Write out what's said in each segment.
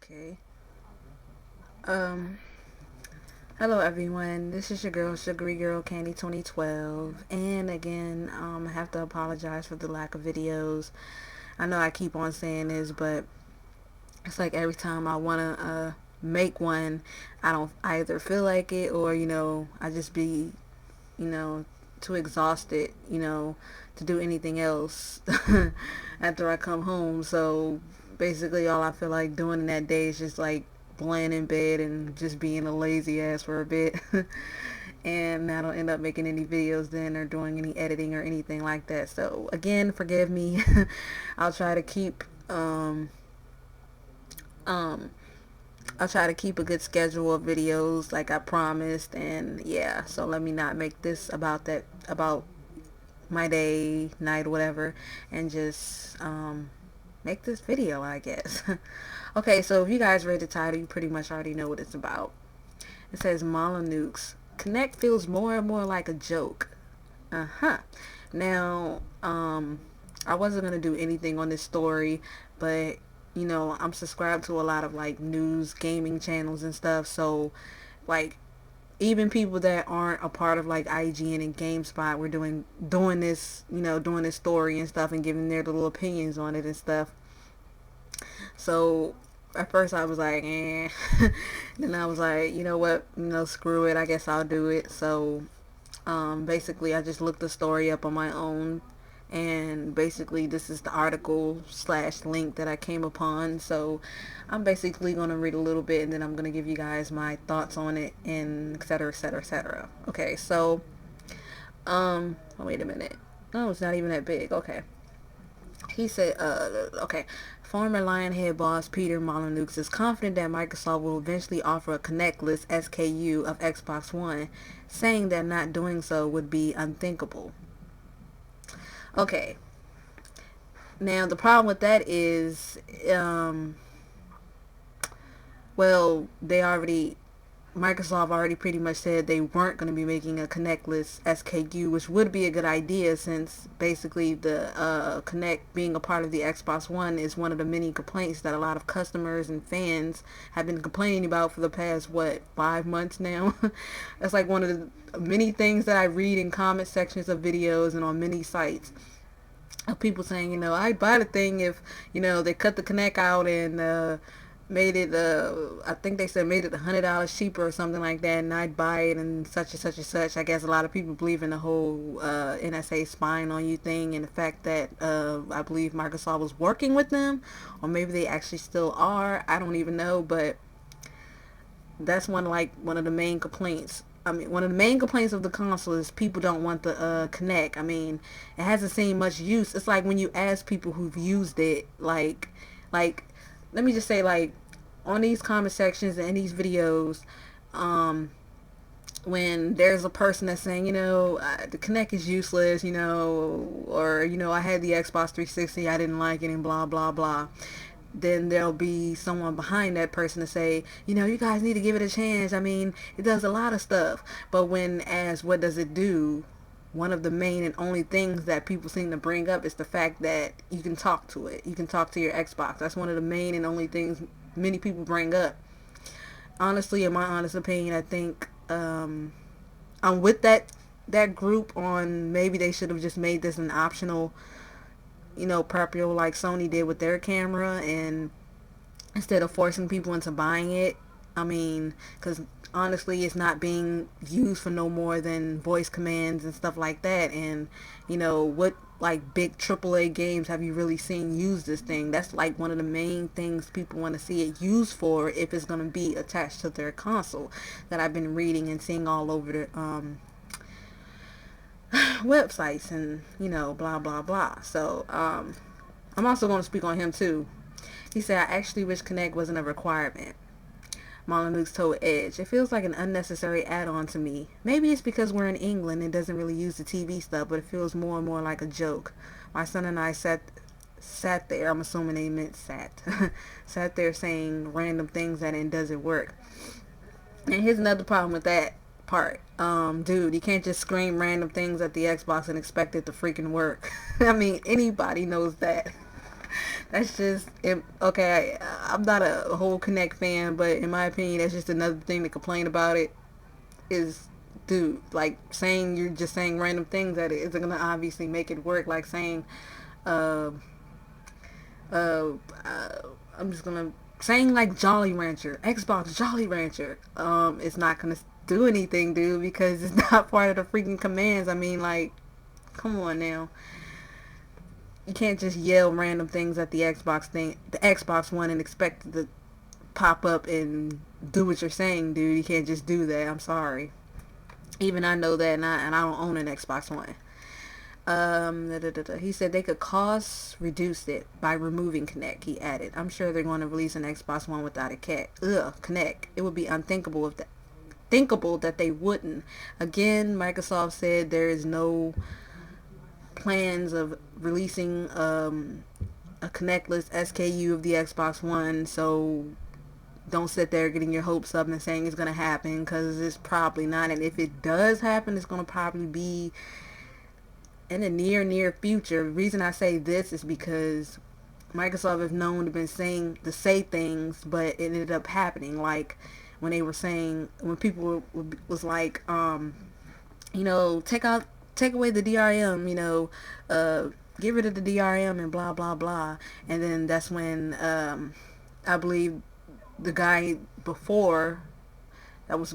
Okay. Um, Hello everyone. This is your girl, Sugary Girl Candy 2012. And again, I have to apologize for the lack of videos. I know I keep on saying this, but it's like every time I want to make one, I either feel like it or, I just be, you know, too exhausted, to do anything else after I come home. So basically all I feel like doing in that day is just like laying in bed and just being a lazy ass for a bit. And I don't end up making any videos then or doing any editing or anything like that. So again, forgive me. I'll try to keep um I'll try to keep a good schedule of videos like I promised. And yeah, so let me not make this about my day, night, whatever, and just make this video, I guess. Okay, so if you guys read the title, you pretty much already know what it's about. It says Molyneux. Kinect feels more and more like a joke. Uh-huh. Now, I wasn't gonna do anything on this story, but I'm subscribed to a lot of like news gaming channels and stuff, so like even people that aren't a part of like IGN and GameSpot were doing this, doing this story and stuff and giving their little opinions on it and stuff. So at first I was like, eh. Then I was like, you know what, screw it. I guess I'll do it. So basically I just looked the story up on my own, and basically this is the article slash link that I came upon. So I'm basically going to read a little bit and then I'm going to give you guys my thoughts on it and etc etc etc. Okay, so oh, wait a minute. Oh, it's not even that big. Okay. He said, okay, former Lionhead boss Peter Molyneux is confident that Microsoft will eventually offer a connectless SKU of Xbox One, saying that not doing so would be unthinkable. Okay, now the problem with that is, well, Microsoft already pretty much said they weren't going to be making a Connectless SKU, which would be a good idea since basically the Kinect being a part of the Xbox One is one of the many complaints that a lot of customers and fans have been complaining about for the past, 5 months now. That's like one of the many things that I read in comment sections of videos and on many sites of people saying, I'd buy the thing if, they cut the Kinect out and made it I think they said made it $100 cheaper or something like that, and I'd buy it and such and such and such. I guess a lot of people believe in the whole NSA spying on you thing, and the fact that I believe Microsoft was working with them, or maybe they actually still are. I don't even know, but that's one of the main complaints. I mean, one of the main complaints of the console is people don't want the Kinect. I mean, it hasn't seen much use. It's like when you ask people who've used it, like let me just say, like, on these comment sections and in these videos, um, when there's a person that's saying, the Kinect is useless, or, I had the Xbox 360, I didn't like it, and blah, blah, blah. Then there'll be someone behind that person to say, you guys need to give it a chance. I mean, it does a lot of stuff. But when asked, what does it do? One of the main and only things that people seem to bring up is the fact that you can talk to it. You can talk to your Xbox. That's one of the main and only things many people bring up. Honestly, in my honest opinion, I think I'm with that group on maybe they should have just made this an optional, purple like Sony did with their camera, and instead of forcing people into buying it. I mean, because honestly, it's not being used for no more than voice commands and stuff like that. And, what like big AAA games have you really seen use this thing? That's like one of the main things people want to see it used for if it's going to be attached to their console, that I've been reading and seeing all over the websites and, blah, blah, blah. So, I'm also going to speak on him too. He said, I actually wish Kinect wasn't a requirement. Molyneux told Edge, it feels like an unnecessary add-on to me. Maybe it's because we're in England and doesn't really use the TV stuff, but it feels more and more like a joke. My son and I sat there, I'm assuming they meant sat there saying random things that it doesn't work. And here's another problem with that part. Dude, you can't just scream random things at the Xbox and expect it to freaking work. I mean, anybody knows that. That's just okay. I'm not a whole Kinect fan, but in my opinion, that's just another thing to complain about it. Is, dude, like saying you're just saying random things that isn't gonna obviously make it work. Like saying, uh, uh, uh I'm just gonna saying like Jolly Rancher, Xbox Jolly Rancher. It's not gonna do anything, dude, because it's not part of the freaking commands. I mean, like, come on now. You can't just yell random things at the Xbox One, and expect it to pop up and do what you're saying, dude. You can't just do that. I'm sorry. Even I know that, and I don't own an Xbox One. He said they could cost reduce it by removing Kinect. He added, "I'm sure they're going to release an Xbox One without a Kinect. It would be unthinkable if thinkable that they wouldn't." Again, Microsoft said there is no plans of releasing a Kinectless SKU of the Xbox One, so don't sit there getting your hopes up and saying it's going to happen, because it's probably not. And if it does happen, it's going to probably be in the near future. The reason I say this is because Microsoft is known to been saying to say things, but it ended up happening. Like when they were saying, when people was like, take away the DRM, get rid of the DRM and blah blah blah. And then that's when I believe the guy that was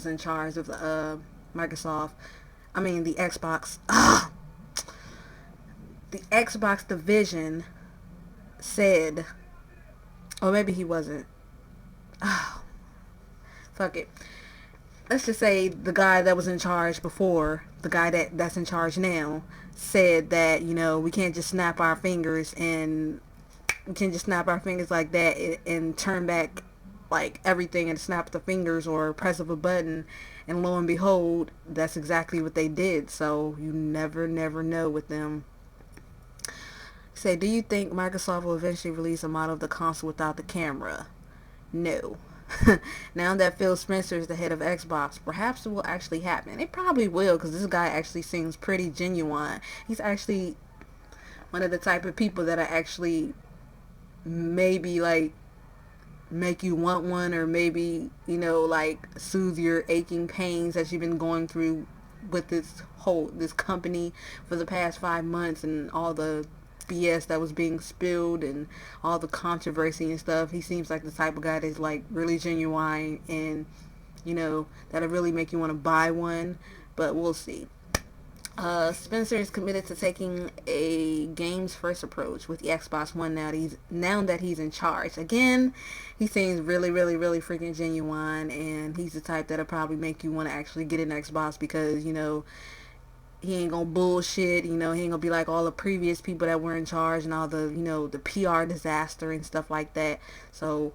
in charge of Microsoft, I mean the Xbox, the Xbox division said, or maybe he wasn't. Oh, fuck it. Let's just say the guy that was in charge before, the guy that's in charge now, said that, we can't just snap our fingers like that and turn back like everything and snap the fingers or press of a button, and lo and behold, that's exactly what they did. So you never know with them. Say, do you think Microsoft will eventually release a model of the console without the camera? No. Now that Phil Spencer is the head of Xbox, perhaps it will actually happen. It probably will, because this guy actually seems pretty genuine. He's actually one of the type of people that are actually maybe like make you want one, or maybe like soothe your aching pains that you've been going through with this company for the past 5 months, and all the BS that was being spilled and all the controversy and stuff. He seems like the type of guy that's like really genuine, and that'll really make you want to buy one, but we'll see. Spencer is committed to taking a games first approach with the Xbox One now that he's in charge. Again, he seems really freaking genuine, and he's the type that'll probably make you want to actually get an Xbox, because he ain't gonna bullshit. He ain't gonna be like all the previous people that were in charge and all the the PR disaster and stuff like that. So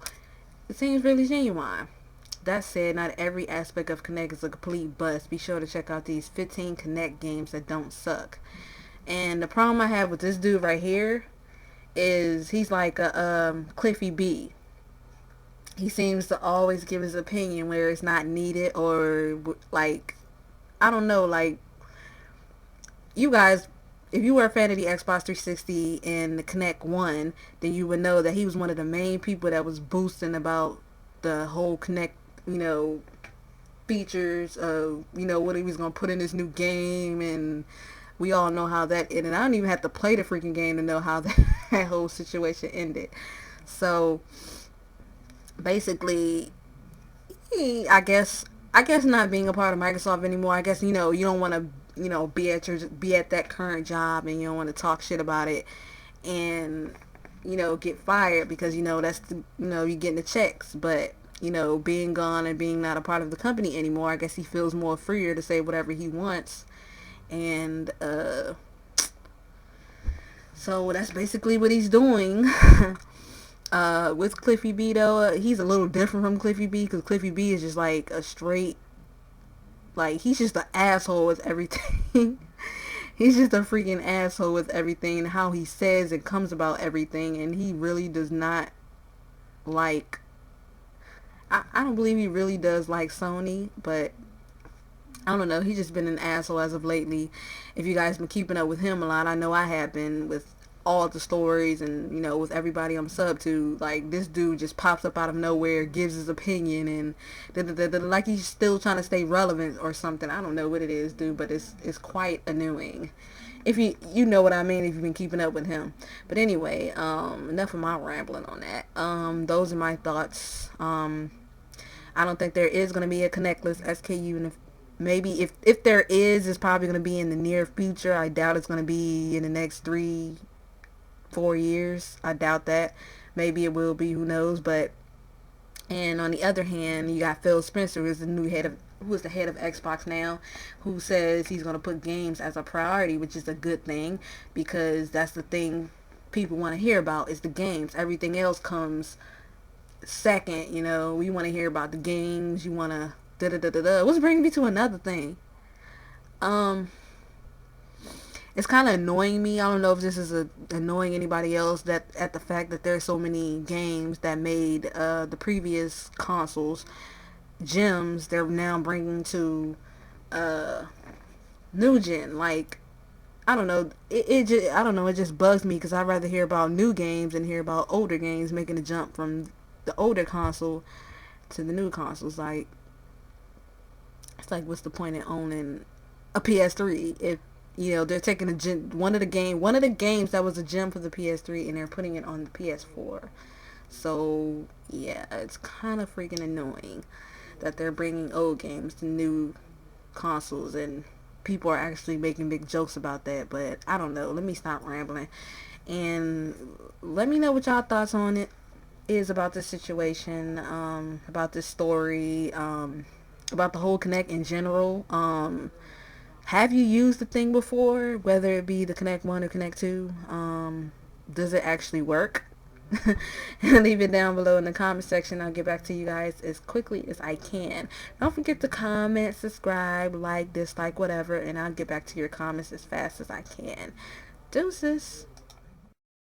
it seems really genuine. That said, not every aspect of Kinect is a complete bust. Be sure to check out these 15 Kinect games that don't suck. And the problem I have with this dude right here is he's like a Cliffy B. He seems to always give his opinion where it's not needed, or like, I don't know, like, you guys, if you were a fan of the Xbox 360 and the Kinect 1, then you would know that he was one of the main people that was boosting about the whole Kinect, features of, what he was going to put in this new game, and we all know how that ended. I don't even have to play the freaking game to know how that whole situation ended. So, basically, I guess not being a part of Microsoft anymore, I guess, you don't want to be at that current job, and you don't want to talk shit about it and get fired, because that's you're getting the checks. But being gone and being not a part of the company anymore, I guess he feels more freer to say whatever he wants. And so that's basically what he's doing. With Cliffy B though, he's a little different from Cliffy B, because Cliffy B is just like a straight, like, he's just an asshole with everything. He's just a freaking asshole with everything, and how he says and comes about everything. And he really does not like, I don't believe he really does like Sony, but I don't know. He's just been an asshole as of lately. If you guys been keeping up with him a lot, I know I have been with all the stories and, you know, with everybody I'm sub to, like, this dude just pops up out of nowhere, gives his opinion, and like he's still trying to stay relevant or something. I don't know what it is, dude, but it's quite annoying. If you know what I mean, if you've been keeping up with him. But anyway, enough of my rambling on that. Those are my thoughts. I don't think there is going to be a connectless SKU, and maybe if there is, it's probably going to be in the near future. I doubt it's going to be in the next 3-4 years. I doubt that. Maybe it will be, who knows. But and on the other hand, you got Phil Spencer, who is the head of Xbox now, who says he's going to put games as a priority, which is a good thing, because that's the thing people want to hear about is the games. Everything else comes second. You know, we want to hear about the games. You want to da da da da da. What's bringing me to another thing? Um, it's kind of annoying me. I don't know if this is annoying anybody else, that at the fact that there's so many games that made the previous consoles gems, they're now bringing to uh new gen. Like, I don't know, it just, I don't know, it just bugs me because I'd rather hear about new games than hear about older games making a jump from the older console to the new consoles. Like, it's like, what's the point in owning a PS3 if, you know, they're taking one of the games that was a gem for the PS3 and they're putting it on the PS4. So yeah, it's kind of freaking annoying that they're bringing old games to new consoles, and people are actually making big jokes about that. But I don't know, let me stop rambling and let me know what y'all thoughts on it is about this situation, about this story, about the whole Kinect in general. Have you used the thing before, whether it be the Kinect 1 or Kinect 2? Does it actually work? Leave it down below in the comment section. I'll get back to you guys as quickly as I can. Don't forget to comment, subscribe, like, dislike, whatever, and I'll get back to your comments as fast as I can. Deuces.